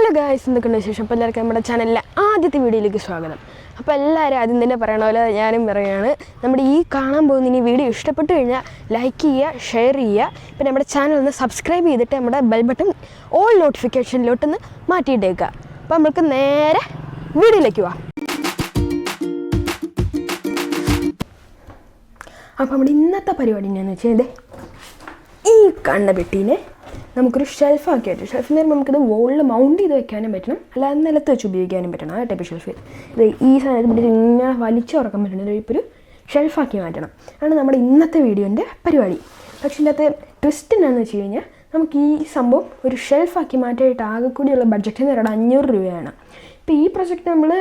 Hello guys, എന്തൊക്കെയുണ്ട് വിശേഷം? അപ്പോൾ എല്ലാവർക്കും നമ്മുടെ ചാനലിലെ ആദ്യത്തെ വീഡിയോയിലേക്ക് സ്വാഗതം. അപ്പോൾ എല്ലാവരും ആദ്യം തന്നെ പറയണ പോലെ ഞാനും പറയുകയാണ്, നമ്മുടെ ഈ കാണാൻ പോകുന്ന ഈ വീഡിയോ ഇഷ്ടപ്പെട്ട് കഴിഞ്ഞാൽ ലൈക്ക് ചെയ്യുക, ഷെയർ ചെയ്യുക. പിന്നെ നമ്മുടെ ചാനൽ ഒന്ന് സബ്സ്ക്രൈബ് ചെയ്തിട്ട് നമ്മുടെ ബെൽ ബട്ടൺ ഓൾ നോട്ടിഫിക്കേഷനിലോട്ടൊന്ന് മാറ്റിയിട്ടേക്കുക. അപ്പോൾ നമുക്ക് നേരെ വീഡിയോയിലേക്ക് പോവാം. അപ്പോൾ നമ്മുടെ ഇന്നത്തെ പരിപാടി എന്താണെന്ന് വെച്ചാൽ, ഈ കണ്ണ പെട്ടീനെ നമുക്കൊരു ഷെൽഫാക്കി പറ്റും. ഷെൽഫിൽ നിന്ന് നമുക്കിത് വോളിൽ മൗണ്ട് ചെയ്ത് വെക്കാനും പറ്റണം, അല്ലാതെ നിലത്ത് വെച്ച് ഉപയോഗിക്കാനും പറ്റണം. ആ ടൈപ്പ് ഷെൽഫ് ഇത് ഈ സാധനത്തിൽ പിടിച്ച് ഇങ്ങനെ വലിച്ചുറക്കാൻ പറ്റുന്നത് ഇപ്പോൾ ഒരു ഷെൽഫാക്കി മാറ്റണം ആണ് നമ്മുടെ ഇന്നത്തെ വീഡിയോൻ്റെ പരിപാടി. പക്ഷേ ഇതിനകത്ത് ട്വിസ്റ്റ് എന്താണെന്ന് വെച്ച് കഴിഞ്ഞാൽ, നമുക്ക് ഈ സംഭവം ഒരു ഷെൽഫാക്കി മാറ്റാനായിട്ട് ആകെ കൂടിയുള്ള ബഡ്ജറ്റ് എന്ന് പറയുന്നത് 500 രൂപയാണ്. ഇപ്പോൾ ഈ പ്രൊജക്റ്റ് നമ്മൾ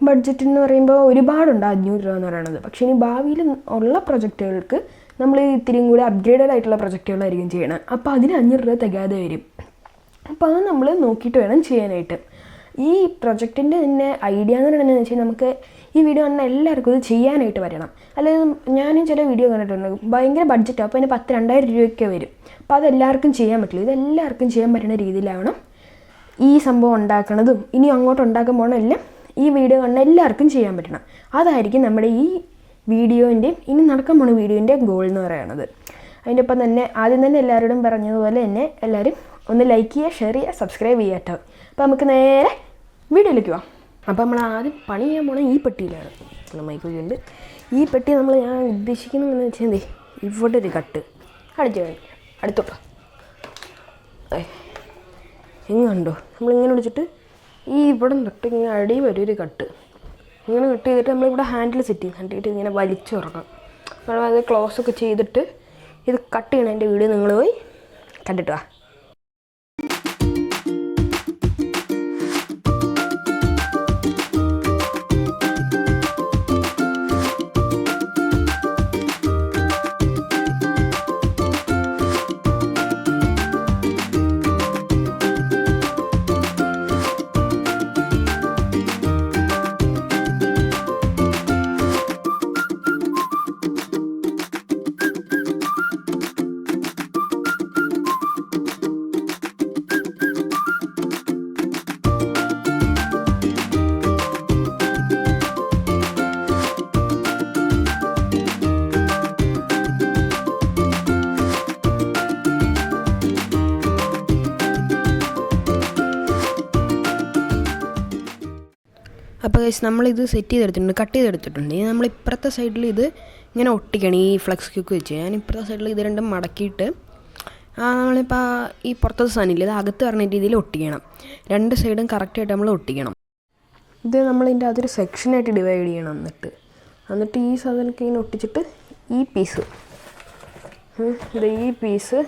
ബഡ്ജറ്റ് എന്ന് പറയുമ്പോൾ ഒരുപാടുണ്ട് 500 രൂപ എന്ന് പറയുന്നത്. പക്ഷേ ഇനി ഭാവിയിൽ ഉള്ള പ്രൊജക്റ്റുകൾക്ക് നമ്മൾ ഇത്തിരിയും കൂടി അപ്ഗ്രേഡഡ് ആയിട്ടുള്ള പ്രൊജക്റ്റുകളായിരിക്കും ചെയ്യണം. അപ്പോൾ അതിന് 500 രൂപ തികയാതെ വരും. അപ്പോൾ അത് നമ്മൾ നോക്കിയിട്ട് വേണം ചെയ്യാനായിട്ട്. ഈ പ്രൊജക്റ്റിൻ്റെ തന്നെ ഐഡിയ എന്ന് പറയുന്നത് വെച്ചാൽ, നമുക്ക് ഈ വീഡിയോ കണ്ടാൽ എല്ലാവർക്കും ഇത് ചെയ്യാനായിട്ട് വരണം. അല്ലെങ്കിൽ ഞാനും ചില വീഡിയോ കണ്ടിട്ടുണ്ട്, ഭയങ്കര ബഡ്ജറ്റാണ്, അപ്പോൾ അതിന് 10,000-2000 രൂപയൊക്കെ വരും. അപ്പോൾ അതെല്ലാവർക്കും ചെയ്യാൻ പറ്റില്ല. ഇതെല്ലാവർക്കും ചെയ്യാൻ പറ്റുന്ന രീതിയിലാവണം ഈ സംഭവം ഉണ്ടാക്കണതും ഇനി അങ്ങോട്ട് ഉണ്ടാക്കാൻ പോകണമെല്ലാം ഈ വീഡിയോ കണ്ടാൽ എല്ലാവർക്കും ചെയ്യാൻ പറ്റണം. അതായിരിക്കും നമ്മുടെ ഈ വീഡിയോൻ്റെയും ഇനി നടക്കാൻ പോണ വീഡിയോൻ്റെയും ഗോൾ എന്ന് പറയുന്നത്. അതിൻ്റെ ഒപ്പം തന്നെ ആദ്യം തന്നെ എല്ലാവരോടും പറഞ്ഞതുപോലെ തന്നെ എല്ലാവരും ഒന്ന് ലൈക്ക് ചെയ്യുക, ഷെയർ ചെയ്യുക, സബ്സ്ക്രൈബ് ചെയ്യുക കേട്ടോ. അപ്പോൾ നമുക്ക് നേരെ വീഡിയോയിലേക്ക് പോവാം. അപ്പോൾ നമ്മൾ ആദ്യം പണി ചെയ്യാൻ പോണ ഈ പെട്ടിയിലാണ്. മൈക്കുണ്ട് ഈ പെട്ടി ഞാൻ ഉദ്ദേശിക്കുന്നതെന്ന് വെച്ചാൽ, ഇവിടെ ഒരു കട്ട് അടിച്ചു കഴിഞ്ഞു അടുത്തോട്ടോ എങ്ങുണ്ടോ നമ്മളിങ്ങനെ വിളിച്ചിട്ട് ഈ ഇവിടെ തൊട്ട് ഇങ്ങനെ അടി വരും ഒരു കട്ട് ഇങ്ങനെ കട്ട് ചെയ്തിട്ട് നമ്മളിവിടെ ഹാൻഡിൽ സെറ്റ് ചെയ്യും. ഹാൻഡിൽ ചെയ്തിട്ട് ഇങ്ങനെ വലിച്ചുറക്കാം. നമ്മളത് ക്ലോസൊക്കെ ചെയ്തിട്ട് ഇത് കട്ട് ചെയ്യണതിൻ്റെ വീഡിയോ നിങ്ങൾ പോയി കണ്ടിട്ട് വാ. അപ്പോൾ നമ്മളിത് സെറ്റ് ചെയ്തെടുത്തിട്ടുണ്ട്, കട്ട് ചെയ്തെടുത്തിട്ടുണ്ട്. ഇനി നമ്മൾ ഇപ്പുറത്തെ സൈഡിൽ ഇത് ഇങ്ങനെ ഒട്ടിക്കണം. ഈ ഫ്ലെക്സ് ക്യൂക്ക് വെച്ച് ഞാൻ ഇപ്പുറത്തെ സൈഡിൽ ഇത് രണ്ടും മടക്കിയിട്ട് നമ്മളിപ്പോൾ ഈ പുറത്തത്തെ സാധനമില്ല, ഇത് അകത്ത് പറഞ്ഞ രീതിയിൽ ഒട്ടിക്കണം. രണ്ട് സൈഡും കറക്റ്റായിട്ട് നമ്മൾ ഒട്ടിക്കണം. ഇത് നമ്മളിതിൻ്റെ അതൊരു സെക്ഷനായിട്ട് ഡിവൈഡ് ചെയ്യണം. എന്നിട്ട് ഈ സാധനമൊക്കെ ഇങ്ങനെ ഒട്ടിച്ചിട്ട് ഈ പീസ് ഈ പീസ്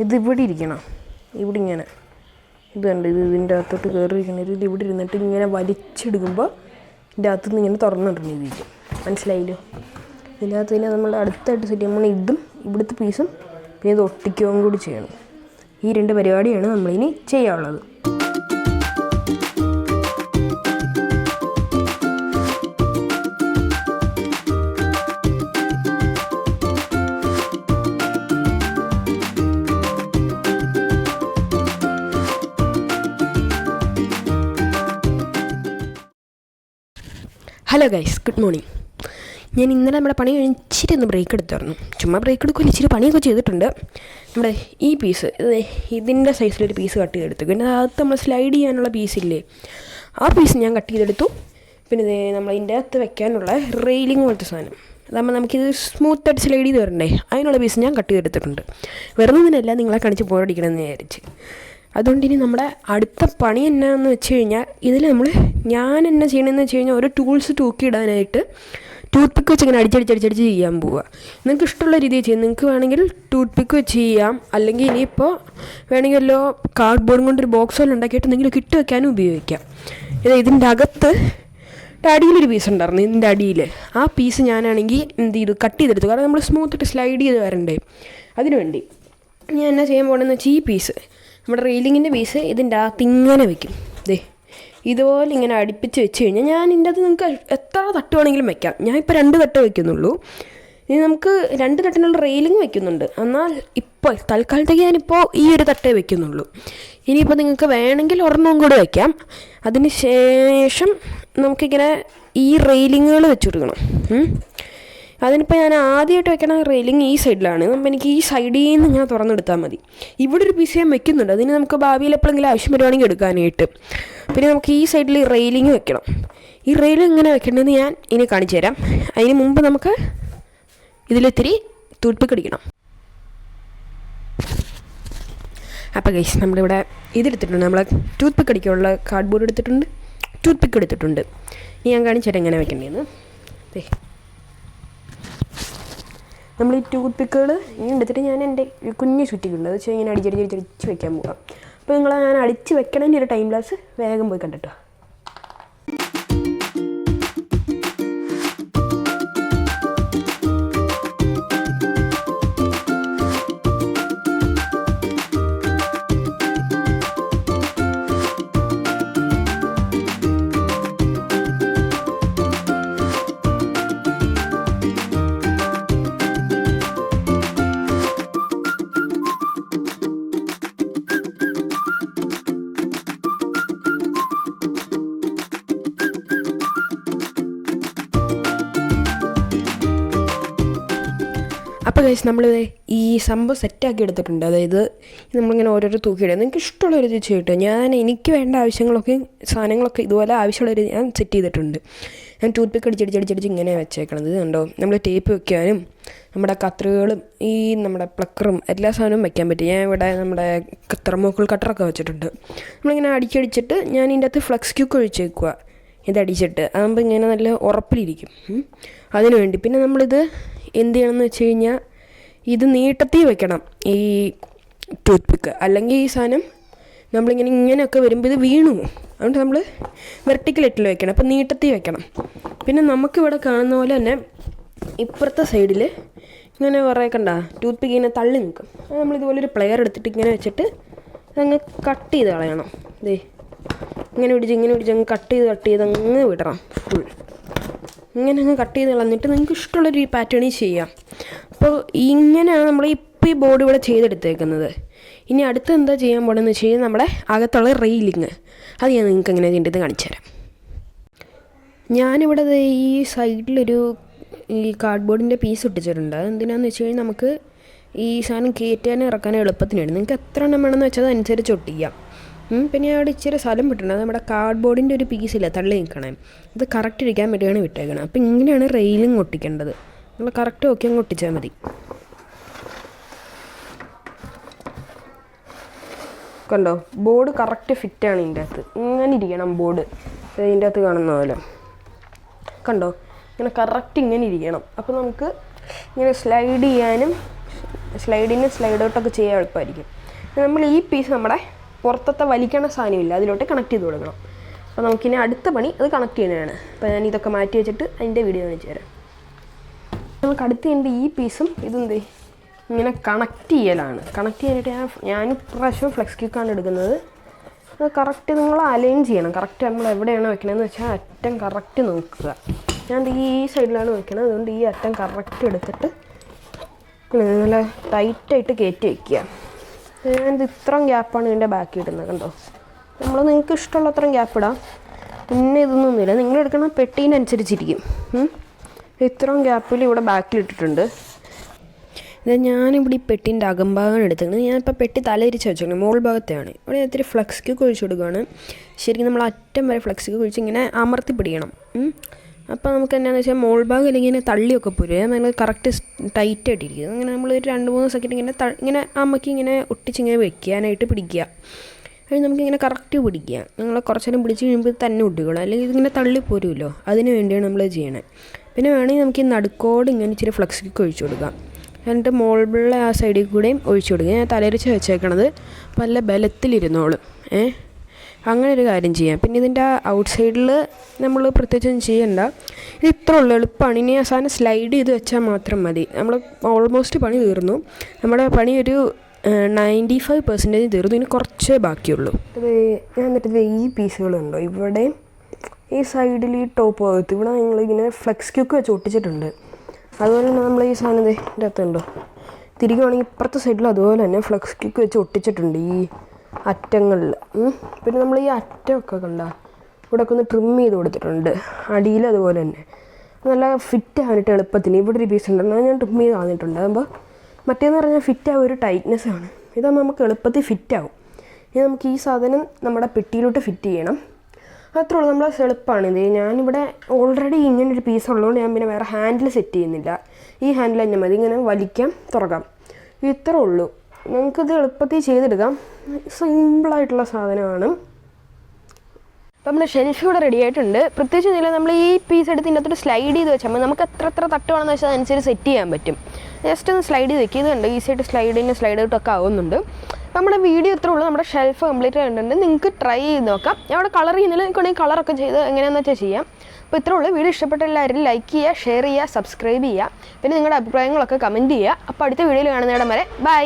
ഇതിവിടെ ഇരിക്കണം. ഇവിടെ ഇങ്ങനെ ഇത് കണ്ട് ഇതിൻ്റെ അകത്തോട്ട് കയറിയിരിക്കണം. ഇത് ഇവിടെ ഇരുന്നിട്ട് ഇങ്ങനെ വലിച്ചെടുക്കുമ്പോൾ ഇതിൻ്റെ അകത്തുനിന്ന് ഇങ്ങനെ തുറന്നിടണം. ഇതിരിക്കും, മനസ്സിലായില്ലോ? ഇതിൻ്റെ അകത്ത് തന്നെ നമ്മൾ അടുത്തായിട്ട് സെറ്റ് ചെയ്യുമ്പോൾ ഇതും ഇവിടുത്തെ പീസും പിന്നെ ഇത് ഒട്ടിക്കുകയും കൂടി ചെയ്യണം. ഈ 2 പരിപാടിയാണ് നമ്മളിനി ചെയ്യാനുള്ളത്. Hello guys, good morning. ഞാൻ ഇന്നലെ നമ്മുടെ പണി കഴിഞ്ഞ് ഇച്ചിരി ഒന്ന് ബ്രേക്ക് എടുത്തായിരുന്നു. ചുമ്മാ ബ്രേക്ക് എടുക്കുമല്ലോ, ഇച്ചിരി പണിയൊക്കെ ചെയ്തിട്ടുണ്ട്. നമ്മുടെ ഈ പീസ് ഇതിൻ്റെ സൈസിലൊരു പീസ് കട്ട് ചെയ്തെടുത്തു. പിന്നെ അകത്ത് നമ്മൾ സ്ലൈഡ് ചെയ്യാനുള്ള പീസില്ലേ, ആ പീസ് ഞാൻ കട്ട് ചെയ്തെടുത്തു. പിന്നെ നമ്മളതിൻ്റെ അകത്ത് വെക്കാനുള്ള റെയിലിംഗ് പോലത്തെ സാധനം, അതാകുമ്പോൾ നമുക്കിത് സ്മൂത്തായിട്ട് സ്ലൈഡ് ചെയ്ത് വരണ്ടേ, അതിനുള്ള പീസ് ഞാൻ കട്ട് ചെയ്തെടുത്തിട്ടുണ്ട്. വെറുതെ ഒന്നിനല്ല നിങ്ങളെ കാണിച്ച് പോരടിക്കണമെന്ന് വിചാരിച്ച്. അതുകൊണ്ട് ഇനി നമ്മുടെ അടുത്ത പണി എന്നാന്ന് വെച്ച് കഴിഞ്ഞാൽ, ഇതിൽ ഞാൻ എന്നാ ചെയ്യണമെന്ന് വെച്ച് കഴിഞ്ഞാൽ, ഓരോ ടൂൾസ് തൂക്കിയിടാനായിട്ട് ടൂത്ത് പിക്ക് വെച്ച് ഇങ്ങനെ അടിച്ചടിച്ചടിച്ചടിച്ച് ചെയ്യാൻ പോവുക. നിങ്ങൾക്ക് ഇഷ്ടമുള്ള രീതിയിൽ ചെയ്യാം. നിങ്ങൾക്ക് വേണമെങ്കിൽ ടൂത്ത് പിക്ക് വെച്ച് ചെയ്യാം, അല്ലെങ്കിൽ ഇനിയിപ്പോൾ വേണമെങ്കിൽ വല്ലോ കാർഡ്ബോർഡും കൊണ്ടൊരു ബോക്സ് പോലെ ഉണ്ടാക്കിയിട്ട് എന്തെങ്കിലും ഇട്ട് വെക്കാനും ഉപയോഗിക്കാം. ഇതിൻ്റെ അകത്ത് അടിയിലൊരു പീസ് ഉണ്ടായിരുന്നു. ഇതിൻ്റെ അടിയിൽ ആ പീസ് ഞാനാണെങ്കിൽ എന്ത് ചെയ്തു, കട്ട് ചെയ്തെടുത്തു. കാരണം നമ്മൾ സ്മൂത്തായിട്ട് സ്ലൈഡ് ചെയ്ത് വരണ്ടേ, അതിനു വേണ്ടി ഞാൻ എന്നാ ചെയ്യാൻ പോകണമെന്ന് വെച്ചാൽ, ഈ പീസ് നമ്മുടെ റെയിലിങ്ങിൻ്റെ പീസ് ഇതിൻ്റെ അകത്ത് ഇങ്ങനെ വെക്കും. ഇതുപോലെ ഇങ്ങനെ അടുപ്പിച്ച് വെച്ച് കഴിഞ്ഞാൽ, ഞാൻ ഇതിൻ്റെ അത് നിങ്ങൾക്ക് എത്ര തട്ട് വേണമെങ്കിലും വെക്കാം. ഞാൻ ഇപ്പോൾ 2 തട്ട് വയ്ക്കുന്നുള്ളൂ. ഇനി നമുക്ക് 2 തട്ടിനുള്ള റെയിലിംഗ് വയ്ക്കുന്നുണ്ട്. എന്നാൽ ഇപ്പോൾ തൽക്കാലത്തേക്ക് ഞാനിപ്പോൾ ഈ ഒരു തട്ടേ വയ്ക്കുന്നുള്ളൂ. ഇനിയിപ്പോൾ നിങ്ങൾക്ക് വേണമെങ്കിൽ ഒരെണ്ണം കൂടെ വയ്ക്കാം. അതിന് ശേഷം നമുക്കിങ്ങനെ ഈ റെയിലിങ്ങുകൾ വെച്ച് കൊടുക്കണം. അതിനിപ്പോൾ ഞാൻ ആദ്യമായിട്ട് വെക്കണ റെയിലിങ് ഈ സൈഡിലാണ്. അപ്പോൾ എനിക്ക് ഈ സൈഡിൽ നിന്ന് ഇങ്ങനെ തുറന്നെടുത്താൽ മതി. ഇവിടെ ഒരു പീസ് ഞാൻ വെക്കുന്നുണ്ട്, അതിന് നമുക്ക് ഭാവിയിൽ എപ്പോഴെങ്കിലും ആവശ്യം വരുവാണെങ്കിൽ എടുക്കാനായിട്ട്. പിന്നെ നമുക്ക് ഈ സൈഡിൽ ഈ റെയിലിങ് വെക്കണം. ഈ റെയിലിങ് എങ്ങനെ വെക്കേണ്ടതെന്ന് ഞാൻ ഇനി കാണിച്ചു തരാം. അതിന് മുമ്പ് നമുക്ക് ഇതിലിത്തിരി ടൂത്ത് അടിക്കണം. അപ്പോൾ ഗൈസ് നമ്മളിവിടെ ഇതെടുത്തിട്ടുണ്ട്, നമ്മളെ ടൂത്ത് പിക്ക് അടിക്കാനുള്ള കാർഡ്ബോർഡ് എടുത്തിട്ടുണ്ട്, ടൂത്ത് പിക്ക് എടുത്തിട്ടുണ്ട്. ഇനി ഞാൻ കാണിച്ചു തരാം എങ്ങനെ വെക്കേണ്ടതെന്ന്. നമ്മൾ ഈ ടൂത്ത് പിക്കുകൾ ഇങ്ങനെ എടുത്തിട്ട് ഞാൻ എൻ്റെ കുഞ്ഞ് ചുറ്റിക്കുണ്ട്, അത് വെച്ചാൽ ഇങ്ങനെ അടിച്ചടിച്ച് വെക്കാൻ പോകാം. അപ്പോൾ നിങ്ങൾ ഞാൻ അടിച്ച് വെക്കണതിൻ്റെ ഒരു ടൈം ലാസ് വേഗം പോയി കണ്ടിട്ടോ. അപ്പോൾ ഗൈസ് നമ്മൾ ഈ സംഭവം സെറ്റാക്കി എടുത്തിട്ടുണ്ട്. അതായത് നമ്മളിങ്ങനെ ഓരോരോ തൂക്കിയിടുക. നിങ്ങൾക്ക് ഇഷ്ടമുള്ളൊരു ഇത് ചെയ്തിട്ട് എനിക്ക് വേണ്ട ആവശ്യങ്ങളൊക്കെ സാധനങ്ങളൊക്കെ ഇതുപോലെ ആവശ്യമുള്ളൊരു ഞാൻ സെറ്റ് ചെയ്തിട്ടുണ്ട്. ഞാൻ ടൂത്ത് പിക്ക് അടിച്ചടിച്ചടിച്ചടിച്ച് ഇങ്ങനെ വെച്ചേക്കണത് കണ്ടോ. നമ്മൾ ടേപ്പ് വെക്കാനും നമ്മുടെ കത്രികകളും ഈ നമ്മുടെ പ്ലക്കറും എല്ലാ സാധനവും വെക്കാൻ പറ്റും. ഞാൻ ഇവിടെ നമ്മുടെ തെർമോക്കോൾ കട്ടറൊക്കെ വെച്ചിട്ടുണ്ട്. നമ്മളിങ്ങനെ അടിച്ചടിച്ചിട്ട് ഞാൻ ഇതിൻ്റെ അകത്ത് ഫ്ലക്സ് ക്യൂക്ക് ഒഴിച്ചേക്കുക. ഇതടിച്ചിട്ട് അതാകുമ്പോൾ ഇങ്ങനെ നല്ല ഉറപ്പിലിരിക്കും. അതിനു വേണ്ടി പിന്നെ നമ്മളിത് എന്ത് ചെയ്യണമെന്ന് വെച്ച് കഴിഞ്ഞാൽ ഇത് നീട്ടത്തിൽ വെക്കണം ഈ ടൂത്ത് പിക്ക്. അല്ലെങ്കിൽ ഈ സാധനം ഇങ്ങനെയൊക്കെ വരുമ്പോൾ ഇത് വീണു. അതുകൊണ്ട് നമ്മൾ വെർട്ടിക്കൽ വെക്കണം. അപ്പോൾ നീട്ടത്തിൽ വെക്കണം. പിന്നെ നമുക്കിവിടെ കാണുന്ന പോലെ തന്നെ ഇപ്പുറത്തെ സൈഡിൽ ഇങ്ങനെ കുറേ കണ്ട ടൂത്ത് പിക്ക് ഇങ്ങനെ തള്ളി നിൽക്കും. അത് നമ്മളിതുപോലൊരു പ്ലെയർ എടുത്തിട്ട് ഇങ്ങനെ വെച്ചിട്ട് അതങ്ങ് കട്ട് ചെയ്ത് കളയണം. ഇങ്ങനെ പിടിച്ച് അങ്ങ് കട്ട് ചെയ്ത് അങ്ങ് വിടണം. ഫുൾ ഇങ്ങനെ അങ്ങ് കട്ട് ചെയ്ത് കളഞ്ഞിട്ട് നിങ്ങൾക്ക് ഇഷ്ടമുള്ളൊരു പാറ്റേണിൽ ചെയ്യാം. അപ്പോൾ ഇങ്ങനെയാണ് നമ്മൾ ഇപ്പോൾ ഈ ബോർഡ് ഇവിടെ ചെയ്തെടുത്തേക്കുന്നത്. ഇനി അടുത്ത് എന്താ ചെയ്യാൻ പോകണമെന്ന് വെച്ച് കഴിഞ്ഞാൽ നമ്മുടെ അകത്തുള്ള റെയിലിങ്, അത് ഞാൻ നിങ്ങൾക്ക് എങ്ങനെ ചെയ്യേണ്ടത് കാണിച്ചു തരാം. ഞാനിവിടെ ഈ സൈഡിലൊരു ഈ കാർഡ്ബോർഡിൻ്റെ പീസ് ഒട്ടിച്ചിട്ടുണ്ട്. അതെന്തിനാണെന്ന് വെച്ച് കഴിഞ്ഞാൽ നമുക്ക് ഈ സാധനം കയറ്റാനും ഇറക്കാനും എളുപ്പത്തിനാണ്. നിങ്ങൾക്ക് എത്ര എണ്ണം വേണമെന്ന് വെച്ചാൽ അതനുസരിച്ച് ഒട്ടിക്കാം. പിന്നെ അവിടെ ഇച്ചിരി സ്ഥലം വിട്ടിട്ടുണ്ട്. അത് നമ്മുടെ കാർഡ്ബോർഡിൻ്റെ ഒരു പീസില്ല തള്ളി നിൽക്കണേ, അത് കറക്റ്റ് ഇരിക്കാൻ വേണ്ടിയാണ് വിട്ടേക്കണം. അപ്പോൾ ഇങ്ങനെയാണ് റെയിലിങ് ഒട്ടിക്കേണ്ടത്. നമ്മൾ കറക്റ്റ് നോക്കി അങ്ങ് ഒട്ടിച്ചാൽ മതി. കണ്ടോ, ബോർഡ് കറക്റ്റ് ഫിറ്റാണ് ഇതിൻ്റെ അകത്ത്. ഇങ്ങനെ ഇരിക്കണം ബോർഡ്, ഇതിൻ്റെ അകത്ത് കാണുന്ന പോലെ കണ്ടോ, ഇങ്ങനെ കറക്റ്റ് ഇങ്ങനെ ഇരിക്കണം. അപ്പോൾ നമുക്ക് ഇങ്ങനെ സ്ലൈഡ് ചെയ്യാനും സ്ലൈഡൗട്ടൊക്കെ ചെയ്യാൻ എളുപ്പമായിരിക്കും. നമ്മൾ ഈ പീസ് നമ്മുടെ പുറത്തത്തെ വലിക്കണ സാധനമില്ല, അതിലോട്ട് കണക്ട് ചെയ്ത് കൊടുക്കണം. അപ്പോൾ നമുക്കിനി അടുത്ത പണി അത് കണക്ട് ചെയ്യുന്നതാണ്. അപ്പോൾ ഞാൻ ഇതൊക്കെ മാറ്റി വെച്ചിട്ട് അതിൻ്റെ വീഡിയോ കാണിച്ചു തരാം. നമുക്ക് അടുത്ത് ചെയ്യേണ്ട ഈ പീസും ഇതെന്ത് ഇങ്ങനെ കണക്ട് ചെയ്യലാണ്. കണക്ട് ചെയ്യാനായിട്ട് ഞാൻ പ്രാവശ്യം ഫ്ലെക്സ് ക്യൂക്കാണ് എടുക്കുന്നത്. അത് കറക്റ്റ് നിങ്ങൾ അലൈൻ ചെയ്യണം. കറക്റ്റ് നമ്മൾ എവിടെയാണ് വെക്കണമെന്ന് വെച്ചാൽ അറ്റം കറക്റ്റ് നോക്കുക. ഞാൻ ഈ സൈഡിലാണ് വെക്കണത്, അതുകൊണ്ട് ഈ അറ്റം കറക്റ്റ് എടുത്തിട്ട് നല്ല ടൈറ്റായിട്ട് കയറ്റി വയ്ക്കുക. ഞാനിത് ഇത്രയും ഗ്യാപ്പാണ് ഇതിൻ്റെ ബാക്കി ഇടുന്നത് കണ്ടോ. നിങ്ങൾക്ക് ഇഷ്ടമുള്ള അത്രയും ഗ്യാപ്പ് ഇടാം. പിന്നെ ഇതൊന്നുമില്ല, നിങ്ങളെടുക്കണ പെട്ടീനനുസരിച്ചിരിക്കും. ഇത്രയും ഗ്യാപ്പിൽ ഇവിടെ ബാക്കിലിട്ടിട്ടുണ്ട്. ഇത് ഞാനിവിടെ ഈ പെട്ടീൻ്റെ അകംഭാഗമാണ് എടുത്തിട്ടുണ്ട്. ഞാനിപ്പോൾ പെട്ടി തലയിരിച്ച് വെച്ചോളൂ, മോൾ ഭാഗത്തെയാണ്. ഇവിടെ ഇത്തിരി ഫ്ലക്സ് ക്യൂക്ക് ഒഴിച്ച് കൊടുക്കുകയാണ്. ശരിക്കും നമ്മൾ അറ്റം വരെ ഫ്ലക്സ് ക്യൂക്ക് ഒഴിച്ച് ഇങ്ങനെ അമർത്തി പിടിക്കണം. അപ്പോൾ നമുക്ക് എന്നാന്ന് വെച്ചാൽ മോൾ ഭാഗം അല്ലെങ്കിൽ ഇങ്ങനെ തള്ളിയൊക്കെ പോരും. നമ്മൾ കറക്റ്റ് ടൈറ്റായിട്ടിരിക്കും. അങ്ങനെ നമ്മൾ ഒരു 2-3 സെക്കൻഡ് ഇങ്ങനെ അമ്മയ്ക്ക് ഇങ്ങനെ ഒട്ടിച്ചിങ്ങനെ വെക്കാനായിട്ട് പിടിക്കുക. അത് നമുക്കിങ്ങനെ കറക്റ്റ് പിടിക്കുക. നിങ്ങൾ കുറച്ച് നേരം പിടിച്ച് കഴിയുമ്പോൾ തന്നെ ഒട്ടിക്കണം, അല്ലെങ്കിൽ ഇതിങ്ങനെ തള്ളി പോരുമല്ലോ. അതിന് വേണ്ടിയാണ് നമ്മൾ ചെയ്യണത്. പിന്നെ വേണമെങ്കിൽ നമുക്ക് ഈ നടുക്കോട് ഇങ്ങനെ ഇച്ചിരി ഫ്ലക്സ് ക്യൂക്ക് ഒഴിച്ചു കൊടുക്കാം. എന്നിട്ട് മോളിലുള്ള ആ സൈഡിൽ കൂടെയും ഒഴിച്ചു കൊടുക്കുക. ഞാൻ തലയിരിച്ച് വെച്ചേക്കണത് നല്ല ബലത്തിലിരുന്നോളും. അങ്ങനെ ഒരു കാര്യം ചെയ്യാം. പിന്നെ ഇതിൻ്റെ ഔട്ട് സൈഡിൽ നമ്മൾ പ്രത്യേകിച്ചൊന്നും ചെയ്യണ്ട. ഇത് ഇത്ര ഉള്ളൂ, എളുപ്പമാണ്. ഇനി ആ സാധനം സ്ലൈഡ് ചെയ്ത് വെച്ചാൽ മാത്രം മതി. നമ്മൾ ഓൾമോസ്റ്റ് പണി തീർന്നു. നമ്മുടെ പണി ഒരു 95% തീർന്നു. ഇനി കുറച്ചേ ബാക്കിയുള്ളൂ. ഇത് ഞാൻ എന്നിട്ട് ഈ പീസുകളുണ്ടോ ഇവിടെ ഈ സൈഡിൽ ഈ ടോപ്പ് ഭാഗത്ത് ഇവിടെ നിങ്ങളിങ്ങനെ ഫ്ലെക്സ് ക്യൂക്ക് വെച്ച് ഒട്ടിച്ചിട്ടുണ്ട്. അതുപോലെ തന്നെ നമ്മൾ ഈ സാധനം ഇതിൻ്റെ അകത്തുണ്ടോ തിരികുവാണെങ്കിൽ ഇപ്പുറത്തെ സൈഡിൽ അതുപോലെ തന്നെ ഫ്ലെക്സ് ക്യൂക്ക് വെച്ച് ഒട്ടിച്ചിട്ടുണ്ട്. ഈ അറ്റങ്ങളിൽ. പിന്നെ നമ്മൾ ഈ അറ്റമൊക്കെ കണ്ട ഇവിടെ ഒക്കെ ഒന്ന് ട്രിം ചെയ്ത് കൊടുത്തിട്ടുണ്ട്. അടിയിൽ അതുപോലെ തന്നെ നല്ല ഫിറ്റ് ആവാനായിട്ട് എളുപ്പത്തിന് ഇവിടെ ഒരു പീസ് ഉണ്ടെന്ന് ഞാൻ ട്രിം ചെയ്ത് കളഞ്ഞിട്ടുണ്ട്. അതാകുമ്പോൾ മറ്റേന്ന് പറഞ്ഞാൽ ഫിറ്റ് ആവുക ഒരു ടൈറ്റ്നെസ് ആണ്. ഇതാകുമ്പോൾ നമുക്ക് എളുപ്പത്തിൽ ഫിറ്റാവും. ഇനി നമുക്ക് ഈ സാധനം നമ്മുടെ പെട്ടിയിലോട്ട് ഫിറ്റ് ചെയ്യണം. അത്രേ ഉള്ളൂ, നമ്മളെ എളുപ്പമാണ് ഇത്. ഞാനിവിടെ ഓൾറെഡി ഇങ്ങനൊരു പീസ് ഉള്ളതുകൊണ്ട് ഞാൻ പിന്നെ വേറെ ഹാൻഡിൽ സെറ്റ് ചെയ്യുന്നില്ല. ഈ ഹാൻഡിൽ തന്നെ മതി, ഇങ്ങനെ വലിക്കാം തുറക്കാം, ഇത്രേ ഉള്ളൂ. നമുക്കിത് എളുപ്പത്തിൽ ചെയ്തെടുക്കാം. സിമ്പിളായിട്ടുള്ള സാധനമാണ്. അപ്പോൾ നമ്മുടെ ഷെൽഫ് ഇവിടെ റെഡി ആയിട്ടുണ്ട്. പ്രത്യേകിച്ച് ഒന്നുമില്ല, നമ്മൾ ഈ പീസ് എടുത്ത് ഇതിനകത്തോട്ട് സ്ലൈഡ് ചെയ്ത് വെച്ചാൽ മതി. നമുക്ക് എത്ര തട്ട് വേണമെന്ന് വെച്ചാൽ അതനുസരിച്ച് സെറ്റ് ചെയ്യാൻ പറ്റും. ജസ്റ്റ് ഒന്ന് സ്ലൈഡ് ചെയ്ത് വെക്കുക. ഇതുണ്ട് ഈസിയായിട്ട് സ്ലൈഡ് ഔട്ടൊക്കെ ആവുന്നുണ്ട്. അപ്പോൾ നമ്മുടെ വീഡിയോ ഇത്രേ ഉള്ളൂ. നമ്മുടെ ഷെൽഫ് കംപ്ലീറ്റ് ആയിട്ടുണ്ട്. നിങ്ങൾക്ക് ട്രൈ ചെയ്ത് നോക്കാം. ഞാൻ അവിടെ കളർ ചെയ്യുന്നില്ല, നിങ്ങൾക്ക് വേണമെങ്കിൽ കളറൊക്കെ ചെയ്ത് എങ്ങനെയാണെന്ന് വെച്ചാൽ ചെയ്യാം. അപ്പോൾ ഇത്രേ ഉള്ളൂ. വീഡിയോ ഇഷ്ടപ്പെട്ട എല്ലാവരും ലൈക്ക് ചെയ്യുക, ഷെയർ ചെയ്യുക, സബ്സ്ക്രൈബ് ചെയ്യുക. പിന്നെ നിങ്ങളുടെ അഭിപ്രായങ്ങളൊക്കെ കമൻറ്റ് ചെയ്യുക. അപ്പോൾ അടുത്ത വീഡിയോയിൽ കാണുന്നിടം വരെ ബൈ.